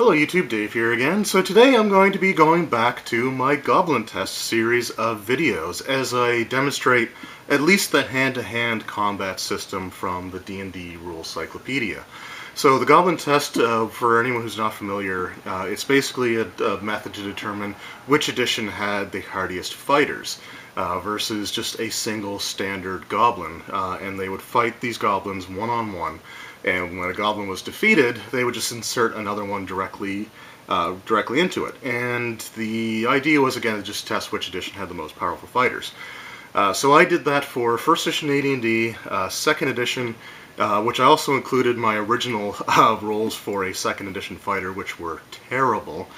Hello YouTube, Dave here again. So today I'm going to be going back to my Goblin test series of videos as I demonstrate at least the hand-to-hand combat system from the D&D Rules Cyclopedia. So the Goblin test, for anyone who's not familiar, it's basically a method to determine which edition had the hardiest fighters versus just a single standard Goblin. And they would fight these Goblins one-on-one. And when a goblin was defeated, they would just insert another one directly into it. And the idea was, again, to just test which edition had the most powerful fighters. So I did that for first edition AD&D, second edition, which I also included my original rules for a second edition fighter, which were terrible,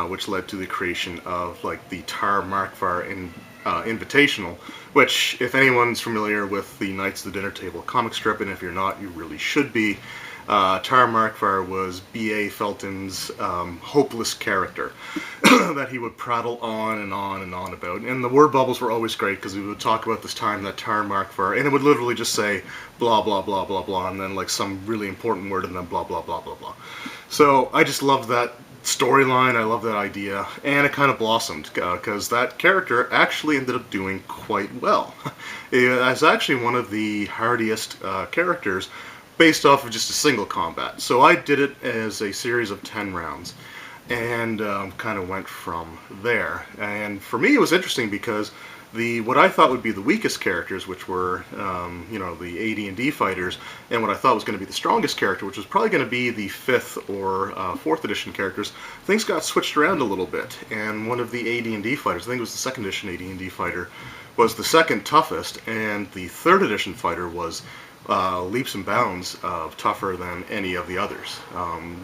which led to the creation of like the Tar Markvar Invitational, which, if anyone's familiar with the Knights of the Dinner Table comic strip, and if you're not, you really should be, Tar Markvar was B.A. Felton's hopeless character that he would prattle on and on and on about. And the word bubbles were always great because we would talk about this time that Tar Markvar, and it would literally just say blah blah blah blah blah, and then like some really important word, and then blah blah blah blah blah. So I just loved that storyline, I love that idea, and it kind of blossomed because that character actually ended up doing quite well. It's actually one of the hardiest characters based off of just a single combat. So I did it as a series of 10 rounds and kind of went from there. And for me it was interesting because what I thought would be the weakest characters, which were, the AD&D fighters, and what I thought was going to be the strongest character, which was probably going to be the 5th or 4th edition characters, things got switched around a little bit. And one of the AD&D fighters, I think it was the 2nd edition AD&D fighter, was the second toughest, and the 3rd edition fighter was leaps and bounds of tougher than any of the others,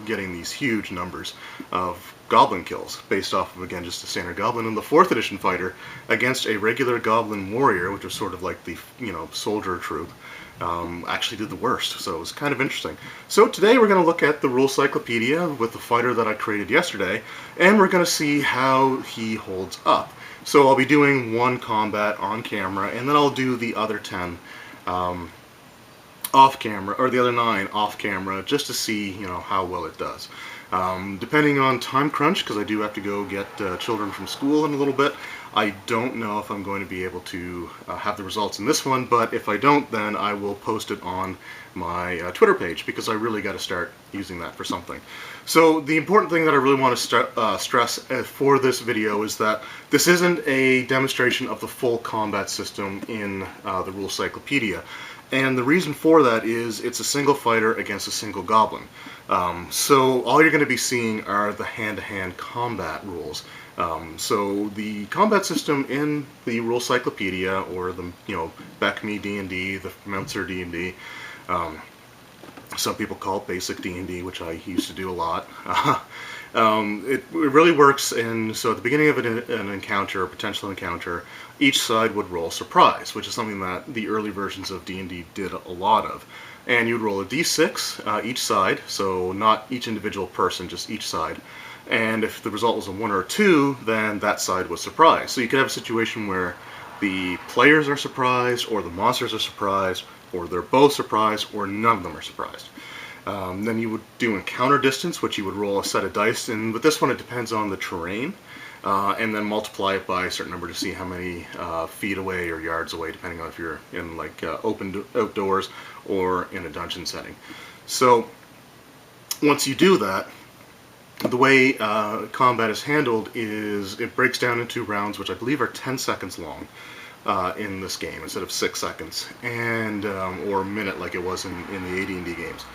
getting these huge numbers of goblin kills based off of, again, just a standard goblin. And the 4th edition fighter against a regular goblin warrior, which was sort of like the soldier troop, actually did the worst. So it was kind of interesting. So today we're going to look at the Rule Cyclopedia with the fighter that I created yesterday, and we're going to see how he holds up. So I'll be doing one combat on camera, and then I'll do the other 10 off camera, or the other 9 off camera, just to see how well it does. Depending on time crunch, because I do have to go get children from school in a little bit, I don't know if I'm going to be able to have the results in this one, but if I don't, then I will post it on my Twitter page, because I really got to start using that for something. So the important thing that I really want to stress for this video is that this isn't a demonstration of the full combat system in the Rule Cyclopedia. And the reason for that is it's a single fighter against a single goblin. So all you're going to be seeing are the hand-to-hand combat rules. So the combat system in the Rule Cyclopedia, or the BECME D&D, the Meltzer D&D, some people call it basic D&D, which I used to do a lot. It really works so at the beginning of an encounter, a potential encounter, each side would roll surprise, which is something that the early versions of D&D did a lot of. And you'd roll a d6 each side, so not each individual person, just each side. And if the result was a 1 or a 2, then that side was surprised. So you could have a situation where the players are surprised, or the monsters are surprised, or they're both surprised, or none of them are surprised. Then you would do encounter distance, which you would roll a set of dice, and with this one it depends on the terrain, and then multiply it by a certain number to see how many feet away or yards away, depending on if you're in like open outdoors or in a dungeon setting. So once you do that, the way combat is handled is it breaks down into rounds, which I believe are 10 seconds long in this game instead of 6 seconds, and or a minute like it was in the AD&D games.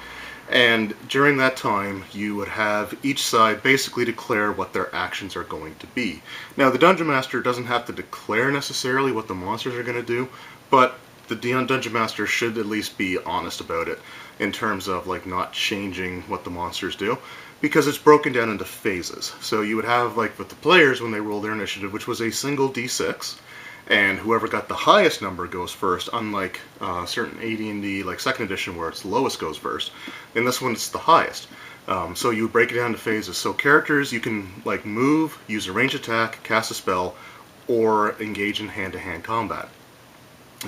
And during that time, you would have each side basically declare what their actions are going to be. Now, the Dungeon Master doesn't have to declare necessarily what the monsters are going to do, but the Dungeon Master should at least be honest about it in terms of like not changing what the monsters do, because it's broken down into phases. So you would have, like with the players when they roll their initiative, which was a single d6, and whoever got the highest number goes first, unlike certain AD&D, like 2nd edition, where it's the lowest goes first. In this one, it's the highest. So you break it down into phases. So characters, you can like move, use a ranged attack, cast a spell, or engage in hand-to-hand combat.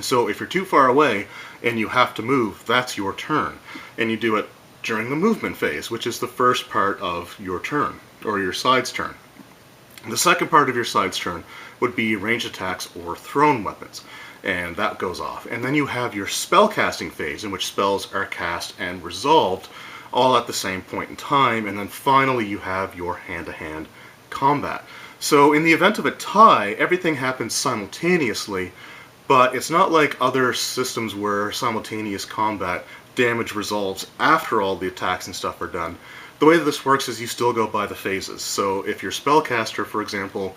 So if you're too far away and you have to move, that's your turn. And you do it during the movement phase, which is the first part of your turn, or your side's turn. The second part of your side's turn would be ranged attacks or thrown weapons, and that goes off. And then you have your spellcasting phase, in which spells are cast and resolved all at the same point in time, and then finally you have your hand-to-hand combat. So in the event of a tie, everything happens simultaneously, but it's not like other systems where simultaneous combat damage resolves after all the attacks and stuff are done. The way that this works is you still go by the phases. So if your spellcaster, for example,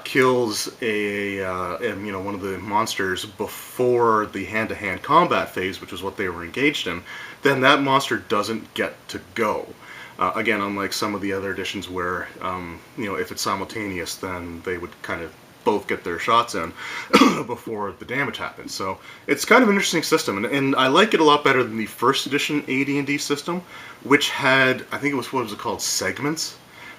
kills one of the monsters before the hand-to-hand combat phase, which is what they were engaged in, then that monster doesn't get to go. Again, unlike some of the other editions where, if it's simultaneous, then they would kind of both get their shots in before the damage happens. So it's kind of an interesting system, and I like it a lot better than the first edition AD&D system, which had, I think it was, what was it called, segments,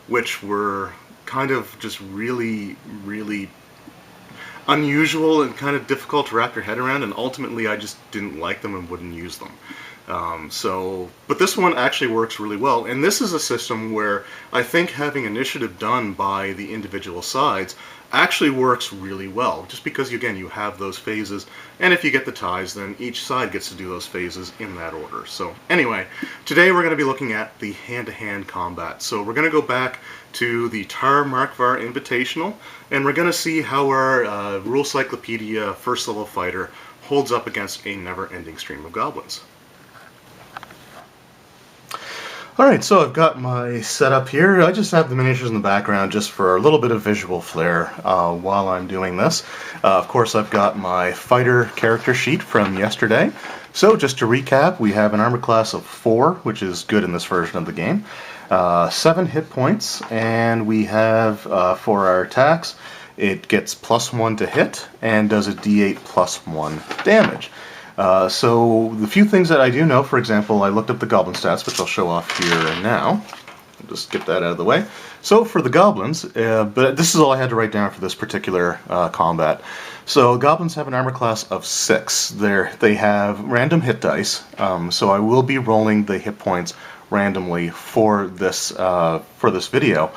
which were kind of just really, really unusual and kind of difficult to wrap your head around, and ultimately I just didn't like them and wouldn't use them. But this one actually works really well, and this is a system where I think having initiative done by the individual sides actually works really well, just because, again, you have those phases, and if you get the ties, then each side gets to do those phases in that order. So anyway, today we're going to be looking at the hand-to-hand combat. So we're going to go back to the Tar Markvar Invitational, and we're going to see how our Rule Cyclopedia first level fighter holds up against a never-ending stream of goblins. Alright, so I've got my setup here. I just have the miniatures in the background just for a little bit of visual flair while I'm doing this. Of course, I've got my fighter character sheet from yesterday. So just to recap, we have an armor class of 4, which is good in this version of the game. 7 hit points, and we have, for our attacks, it gets +1 to hit, and does a d8 +1 damage. So the few things that I do know, for example, I looked up the goblin stats, which I'll show off here now. I'll just get that out of the way. So for the goblins, but this is all I had to write down for this particular combat. So goblins have an armor class of 6. They have random hit dice, so I will be rolling the hit points randomly for this video.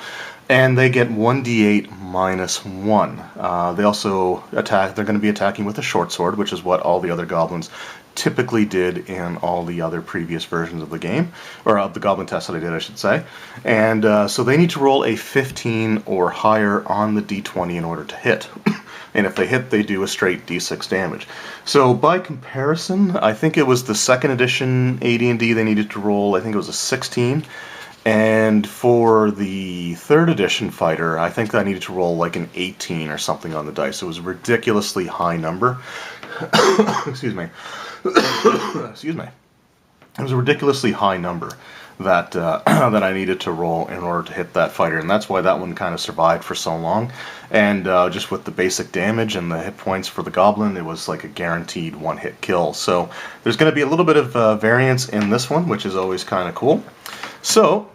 And they get 1d8 -1. They also attack. They're going to be attacking with a short sword, which is what all the other goblins typically did in all the other previous versions of the game, or of the goblin test that I did, I should say. And so they need to roll a 15 or higher on the d20 in order to hit. And if they hit, they do a straight d6 damage. So by comparison, I think it was the second edition AD&D they needed to roll, I think it was a 16. And for the third edition fighter, I think I needed to roll like an 18 or something on the dice. It was a ridiculously high number. Excuse me. Excuse me. It was a ridiculously high number that that I needed to roll in order to hit that fighter, and that's why that one kind of survived for so long. And just with the basic damage and the hit points for the goblin, it was like a guaranteed one-hit kill. So there's going to be a little bit of variance in this one, which is always kind of cool. So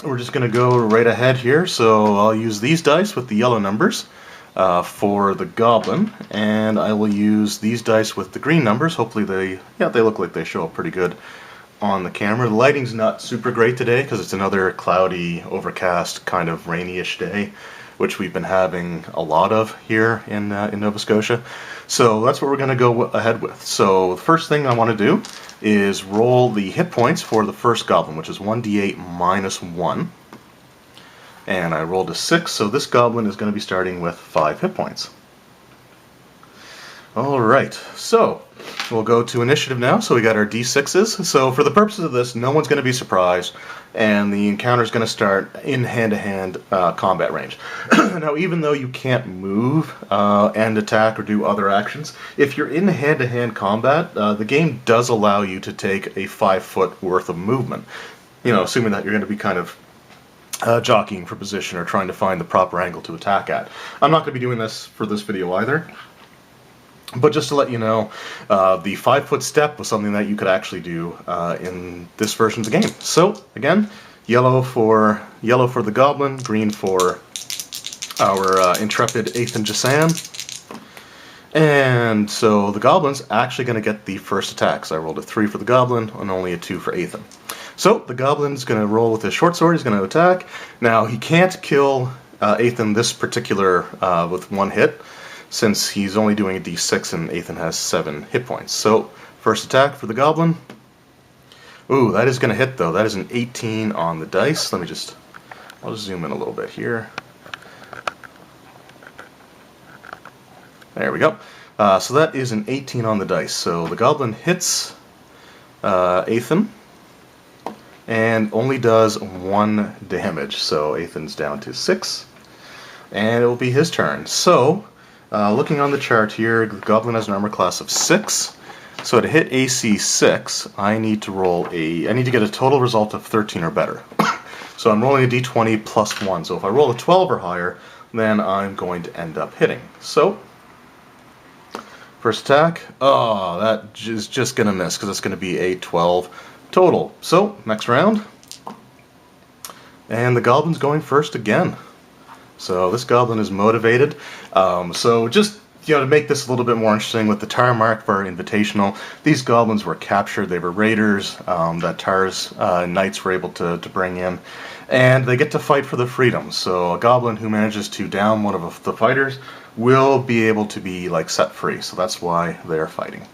we're just going to go right ahead here. So I'll use these dice with the yellow numbers for the goblin, and I will use these dice with the green numbers. Hopefully they look like they show up pretty good on the camera. The lighting's not super great today because it's another cloudy, overcast, kind of rainy-ish day, which we've been having a lot of here in Nova Scotia. So that's what we're going to go ahead with. So the first thing I want to do is roll the hit points for the first goblin, which is 1d8 -1. And I rolled a 6, so this goblin is going to be starting with 5 hit points. Alright, so we'll go to initiative now. So we got our d6s. So for the purposes of this, no one's going to be surprised, and the encounter is going to start in hand-to-hand combat range. Now, even though you can't move and attack or do other actions, if you're in hand-to-hand combat, the game does allow you to take a 5-foot worth of movement. You know, assuming that you're going to be kind of jockeying for position or trying to find the proper angle to attack at. I'm not going to be doing this for this video either. But just to let you know, the 5-foot step was something that you could actually do in this version of the game. So again, yellow for the goblin, green for our intrepid Ethan Jasan, And so the Goblin's actually going to get the first attack. So I rolled a 3 for the Goblin and only a 2 for Ethan. So the Goblin's going to roll with his short sword. He's going to attack. Now he can't kill Ethan this particular with one hit, since he's only doing a d6 and Ethan has 7 hit points. So first attack for the Goblin. Ooh, that is going to hit though. That is an 18 on the dice. I'll just zoom in a little bit here. There we go. So that is an 18 on the dice. So the Goblin hits Ethan and only does 1 damage. So Ethan's down to 6. And it will be his turn. So, looking on the chart here, the Goblin has an armor class of 6. So to hit AC 6, I need to get a total result of 13 or better. So I'm rolling a d20 plus 1. So if I roll a 12 or higher, then I'm going to end up hitting. So, first attack, oh, that is just going to miss because it's going to be a 12 total. So, next round. And the Goblin's going first again. So this Goblin is motivated. So just, to make this a little bit more interesting, with the Tar Mark for our Invitational, these Goblins were captured. They were raiders that Tar's knights were able to bring in. And they get to fight for the freedom. So a Goblin who manages to down one of the fighters will be able to be set free. So that's why they're fighting.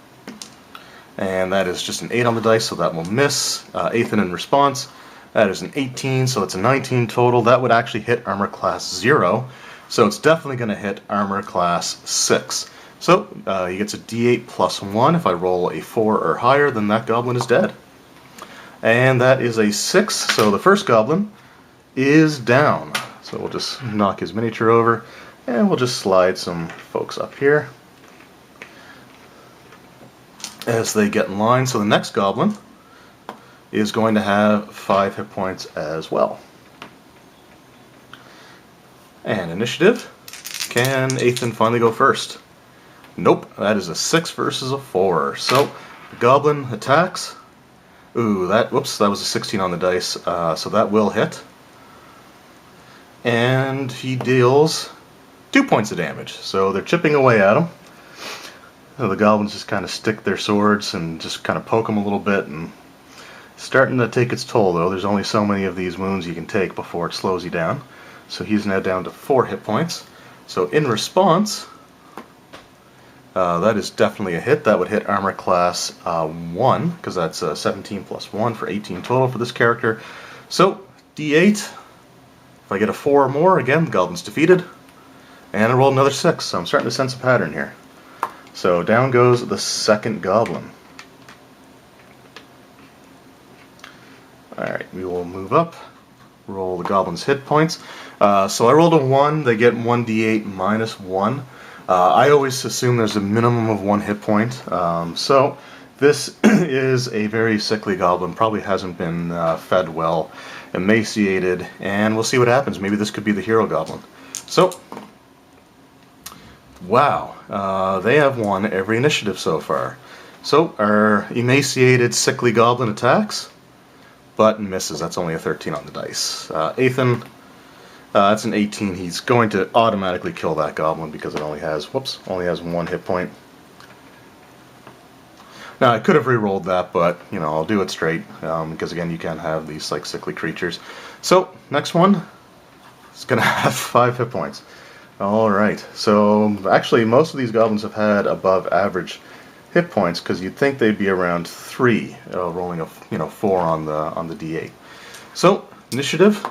And that is just an 8 on the dice, so that will miss. Ethan in response. That is an 18, so it's a 19 total. That would actually hit armor class 0, so it's definitely going to hit armor class 6. So he gets a d8 plus 1. If I roll a 4 or higher, then that Goblin is dead. And that is a 6, so the first Goblin is down. So we'll just knock his miniature over, and we'll just slide some folks up here as they get in line. So the next Goblin is going to have 5 hit points as well. And initiative. Can Ethan finally go first? Nope, that is a 6 versus a 4. So the Goblin attacks. Ooh, that was a 16 on the dice, so that will hit. And he deals 2 points of damage. So they're chipping away at him. So the Goblins just kind of stick their swords and just kind of poke him a little bit, and starting to take its toll, though. There's only so many of these wounds you can take before it slows you down. So he's now down to 4 hit points. So in response, that is definitely a hit. That would hit armor class 1, because that's 17 plus 1 for 18 total for this character. So d8. If I get a 4 or more, again, the Goblin's defeated. And I rolled another 6, so I'm starting to sense a pattern here. So down goes the second Goblin. Alright, we will move up, roll the Goblin's hit points. So I rolled a 1, they get 1d8 minus 1. I always assume there's a minimum of 1 hit point. So this is a very sickly Goblin, probably hasn't been fed well, emaciated, and we'll see what happens. Maybe this could be the hero Goblin. So, wow, they have won every initiative so far. So our emaciated, sickly Goblin attacks, but misses. That's only a 13 on the dice. Ethan, that's an 18. He's going to automatically kill that Goblin because it only has 1 hit point. Now I could have re-rolled that, but I'll do it straight because again you can't have these sickly creatures. So next one is gonna have 5 hit points. All right. So actually most of these Goblins have had above average hit points, because you'd think they'd be around 3, rolling a 4 on the d8. So initiative,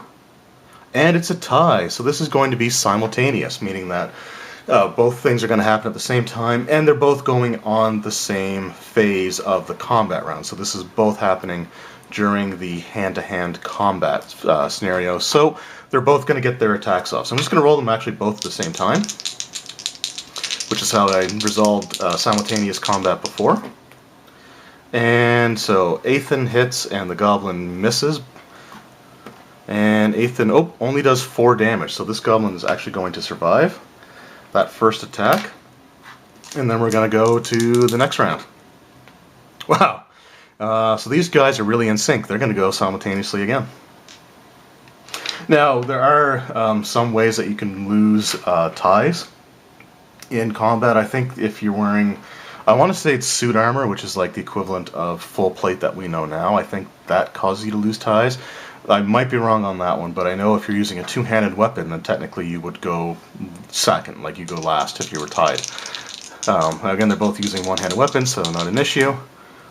and it's a tie. So this is going to be simultaneous, meaning that both things are going to happen at the same time, and they're both going on the same phase of the combat round. So this is both happening during the hand-to-hand combat scenario. So they're both going to get their attacks off. So I'm just going to roll them actually both at the same time, which is how I resolved simultaneous combat before. And so Ethan hits and the Goblin misses. And Ethan only does 4 damage, so this Goblin is actually going to survive that first attack. And then we're going to go to the next round. Wow. So these guys are really in sync. They're going to go simultaneously again. Now, there are some ways that you can lose ties. in combat. I think if you're wearing, I want to say it's suit armor, which is like the equivalent of full plate that we know now. I think that causes you to lose ties. I might be wrong on that one, but I know if you're using a two-handed weapon, then technically you would go second, like you go last if you were tied. Again, they're both using one-handed weapons, so not an issue.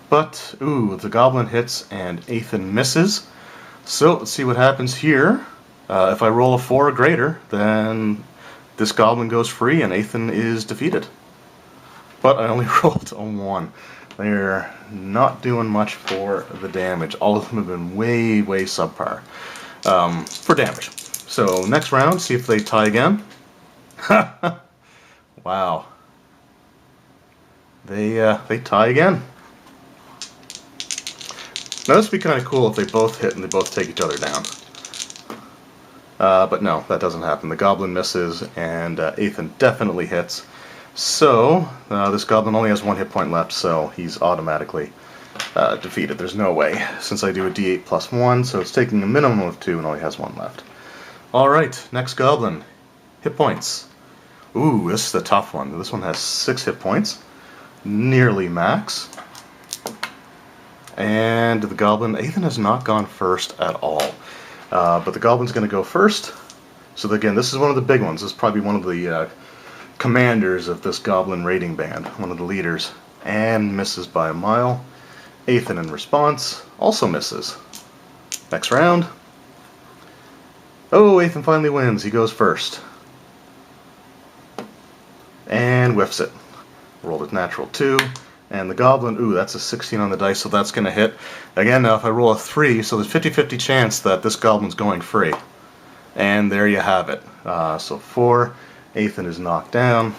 But, ooh, the Goblin hits and Ethan misses. So, let's see what happens here. If I roll a 4 or greater, then this Goblin goes free and Ethan is defeated. But I only rolled a 1. They're not doing much for the damage. All of them have been way, way subpar for damage. So, next round, see if they tie again. Wow. They tie again. Now this would be kind of cool if they both hit and they both take each other down. But no, that doesn't happen. The Goblin misses and Ethan definitely hits. So, this Goblin only has 1 hit point left, so he's automatically defeated. There's no way, since I do a d8 plus 1, so it's taking a minimum of 2 and only has 1 left. Alright, next Goblin. Hit points. Ooh, this is the tough one. This one has 6 hit points. Nearly max. And the Goblin, Ethan has not gone first at all. But the Goblin's going to go first. So again, this is one of the big ones. This is probably one of the commanders of this Goblin raiding band. One of the leaders. And misses by a mile. Ethan in response also misses. Next round. Oh, Ethan finally wins. He goes first. And whiffs it. Rolled a natural 2. And the Goblin, ooh, that's a 16 on the dice, so that's going to hit. Again, now if I roll a 3, so there's 50-50 chance that this Goblin's going free. And there you have it. So 4, Ethan is knocked down.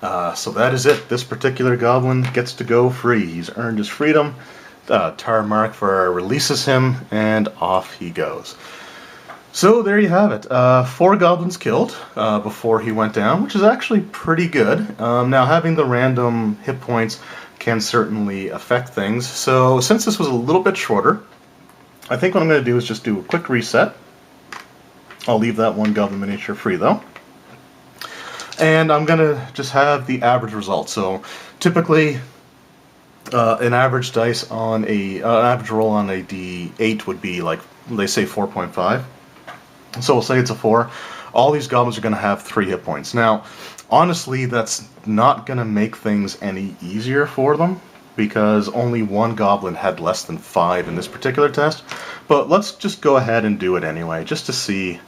So that is it. This particular Goblin gets to go free. He's earned his freedom. Tar Mark releases him, and off he goes. So there you have it. 4 Goblins killed before he went down, which is actually pretty good. Now having the random hit points can certainly affect things. So since this was a little bit shorter, I think what I'm going to do is just do a quick reset. I'll leave that 1 Goblin miniature free though. And I'm going to just have the average result. So typically an average dice on an average roll on a D8 would be like, they say 4.5. So we'll say it's a 4. All these Goblins are going to have 3 hit points. Now, honestly, that's not going to make things any easier for them, because only 1 Goblin had less than 5 in this particular test. But let's just go ahead and do it anyway, just to see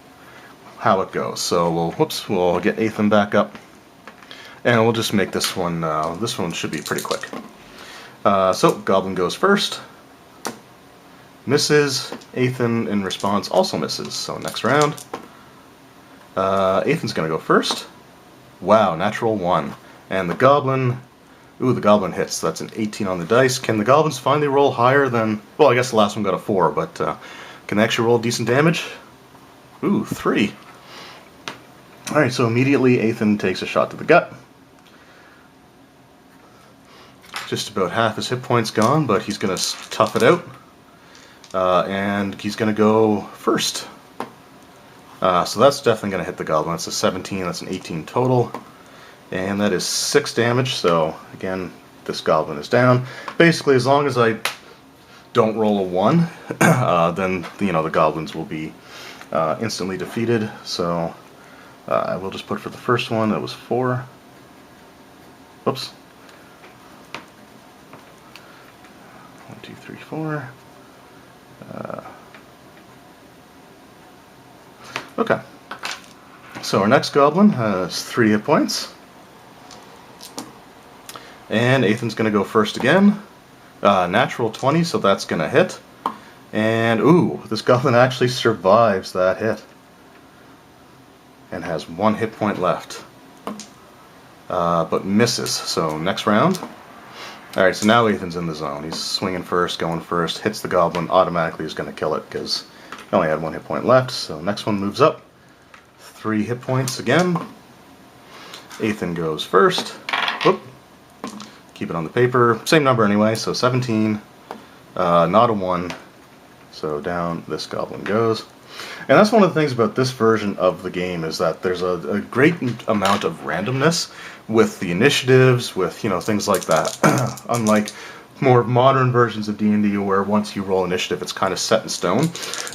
how it goes. So we'll get Ethan back up, and we'll just make this one should be pretty quick. So Goblin goes first. Misses. Ethan in response also misses. So next round. Ethan's going to go first. Wow, natural 1. And the Goblin, ooh, the Goblin hits. That's an 18 on the dice. Can the Goblins finally roll higher than, well, I guess the last one got a 4, but can they actually roll decent damage? Ooh, 3. Alright, so immediately Ethan takes a shot to the gut. Just about half his hit points gone, but he's going to tough it out. And he's going to go first. So that's definitely going to hit the Goblin. That's a 17, that's an 18 total. And that is 6 damage, so again, this Goblin is down. Basically, as long as I don't roll a 1, then the Goblins will be instantly defeated. So I will just put for the first one, that was 4. Whoops. 1, 2, 3, 4. Okay, so our next Goblin has 3 hit points, and Ethan's going to go first again. Natural 20, so that's going to hit, and ooh, this Goblin actually survives that hit, and has 1 hit point left, but misses. So next round. Alright, so now Ethan's in the zone. He's swinging first, going first, hits the Goblin, automatically is going to kill it because he only had 1 hit point left. So next one moves up. 3 hit points again. Ethan goes first. Whoop. Keep it on the paper. Same number anyway, so 17. Not a 1. So down this Goblin goes. And that's one of the things about this version of the game, is that there's a great amount of randomness with the initiatives, with, you know, things like that. Unlike more modern versions of D&D where once you roll initiative it's kind of set in stone.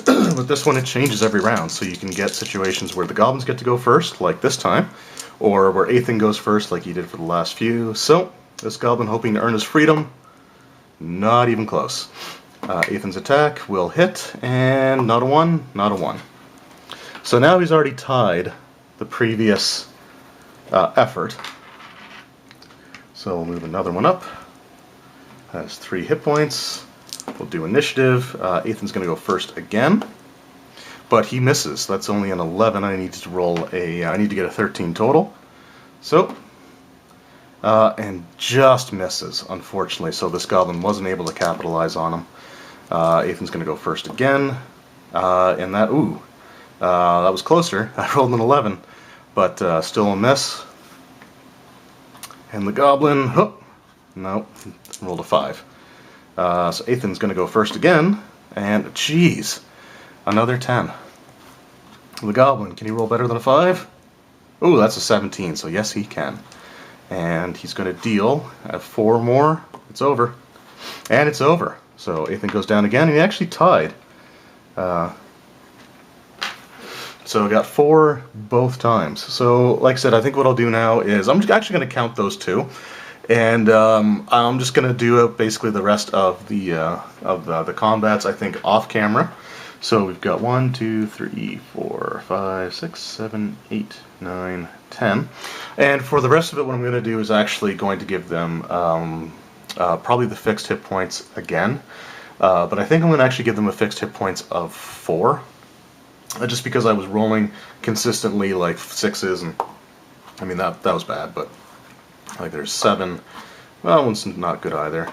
But this one, it changes every round, so you can get situations where the goblins get to go first, like this time, or where Ethan goes first like he did for the last few. So this goblin, hoping to earn his freedom, not even close. Ethan's attack will hit, and not a 1, not a 1. So now he's already tied the previous effort. So we'll move another one up. Has 3 hit points. We'll do initiative. Ethan's going to go first again, but he misses. That's only an 11. I need to roll a. I need to get a 13 total. So, and just misses, unfortunately. So this goblin wasn't able to capitalize on him. Ethan's going to go first again, and that that was closer. I rolled an 11, but still a miss. And the goblin, no, rolled a 5. So Ethan's going to go first again, and jeez, another 10. The goblin, can he roll better than a 5? Ooh, that's a 17, so yes he can. And he's going to deal at 4 more. It's over. And it's over. So Ethan goes down again, and he actually tied. So I got 4 both times. So, like I said, I think what I'll do now is I'm actually going to count those 2. And I'm just going to do basically the rest of the combats, I think, off camera. So we've got 1, 2, 3, 4, 5, 6, 7, 8, 9, 10. And for the rest of it, what I'm going to do is actually going to give them probably the fixed hit points again. But I think I'm going to actually give them a fixed hit points of 4. Just because I was rolling consistently like 6s, and I mean that was bad, but like there's 7. Well, that one's not good either.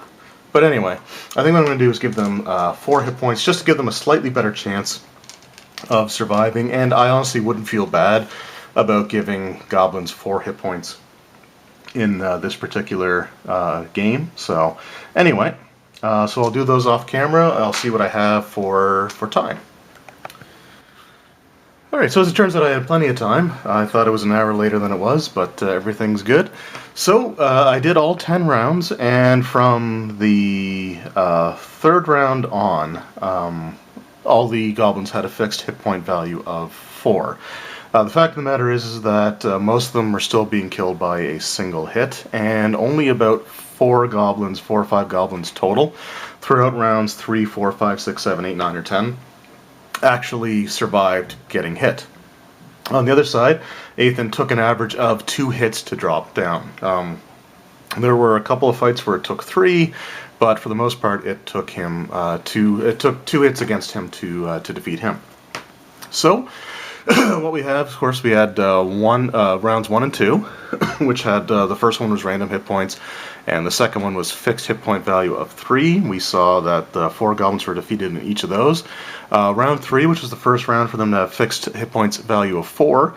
But anyway, I think what I'm going to do is give them 4 hit points just to give them a slightly better chance of surviving. And I honestly wouldn't feel bad about giving goblins 4 hit points in this particular game. So anyway, so I'll do those off camera. I'll see what I have for time. Alright, so as it turns out I had plenty of time. I thought it was an hour later than it was, but everything's good. So, I did all 10 rounds, and from the 3rd round on, all the goblins had a fixed hit point value of 4. The fact of the matter is that most of them are still being killed by a single hit, and only about 4 or 5 goblins total throughout rounds 3, 4, 5, 6, 7, 8, 9, or 10. Actually survived getting hit. On the other side, Ethan took an average of 2 hits to drop down. There were a couple of fights where it took 3, but for the most part, it took him It took 2 hits against him to defeat him. So, what we have, of course, we had rounds 1 and 2, which had the first one was random hit points, and the second one was fixed hit point value of 3. We saw that 4 goblins were defeated in each of those. Round 3, which was the first round for them to have fixed hit points value of 4.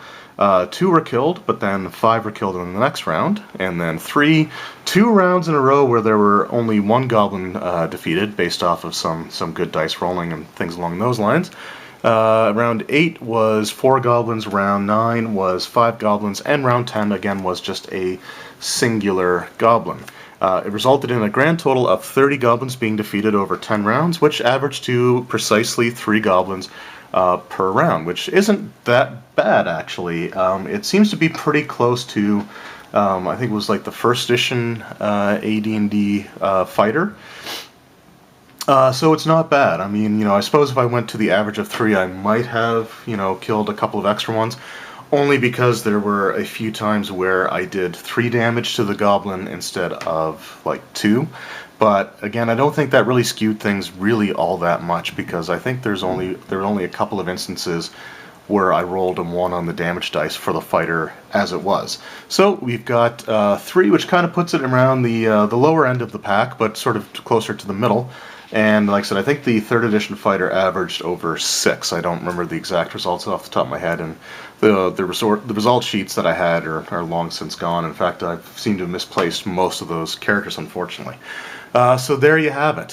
2 were killed, but then 5 were killed in the next round. And then 2 rounds in a row where there were only 1 goblin defeated, based off of some good dice rolling and things along those lines. Round 8 was 4 goblins, round 9 was 5 goblins, and round 10 again was just a singular goblin. It resulted in a grand total of 30 goblins being defeated over 10 rounds, which averaged to precisely 3 goblins per round, which isn't that bad, actually. It seems to be pretty close to, I think it was like the first edition AD&D fighter. So it's not bad. I mean, I suppose if I went to the average of 3, I might have, killed a couple of extra ones. Only because there were a few times where I did 3 damage to the goblin instead of, 2. But, again, I don't think that really skewed things really all that much, because I think there were only a couple of instances where I rolled a 1 on the damage dice for the fighter as it was. So we've got 3, which kind of puts it around the lower end of the pack, but sort of closer to the middle. And like I said, I think the 3rd edition fighter averaged over 6. I don't remember the exact results off the top of my head, and the result sheets that I had are long since gone. In fact, I seem to have misplaced most of those characters, unfortunately. So there you have it.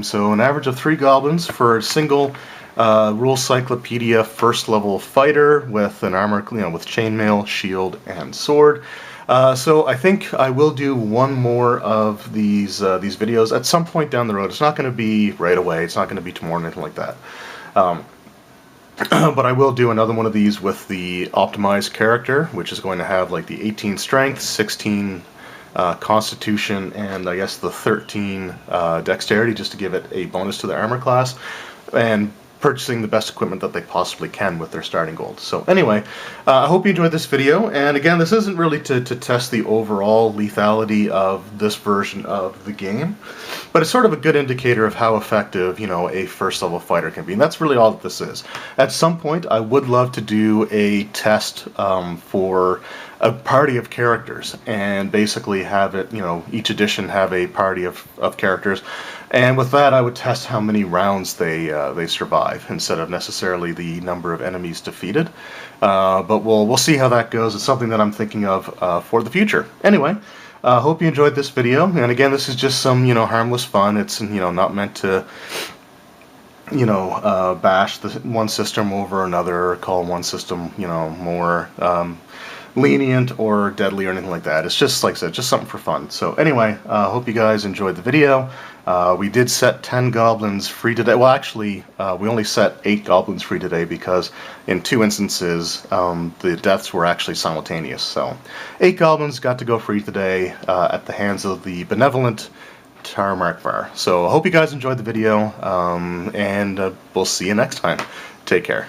So an average of 3 goblins for a single Rule Cyclopedia first level fighter with an armor, with chainmail, shield, and sword. So I think I will do one more of these videos at some point down the road. It's not going to be right away. It's not going to be tomorrow or anything like that. But I will do another one of these with the optimized character, which is going to have like the 18 strength, 16 constitution, and I guess the 13 dexterity, just to give it a bonus to the armor class, and purchasing the best equipment that they possibly can with their starting gold. So anyway, I hope you enjoyed this video, and again, this isn't really to test the overall lethality of this version of the game, but it's sort of a good indicator of how effective, a first level fighter can be, and that's really all that this is. At some point, I would love to do a test for a party of characters, and basically have it, each edition have a party of characters, and with that I would test how many rounds they survive, instead of necessarily the number of enemies defeated. But we'll see how that goes. It's something that I'm thinking of for the future. Anyway, hope you enjoyed this video, and again, this is just some harmless fun. It's not meant to bash the one system over another, or call one system more lenient or deadly or anything like that. It's just, like I said, just something for fun. So anyway, hope you guys enjoyed the video. We did set 10 goblins free today. Well, actually, we only set 8 goblins free today because in 2 instances, the deaths were actually simultaneous. So 8 goblins got to go free today at the hands of the benevolent Tarmarkvar. So I hope you guys enjoyed the video, and we'll see you next time. Take care.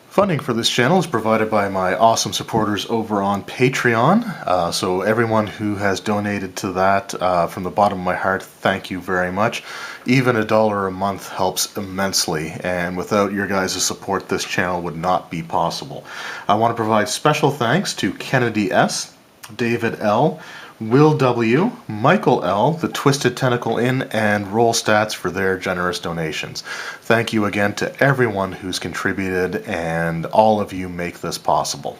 Funding for this channel is provided by my awesome supporters over on Patreon. So everyone who has donated to that, from the bottom of my heart, thank you very much. Even $1 a month helps immensely, and without your guys' support, this channel would not be possible. I want to provide special thanks to Kennedy S., David L., Will W., Michael L., The Twisted Tentacle Inn, and Roll Stats for their generous donations. Thank you again to everyone who's contributed, and all of you make this possible.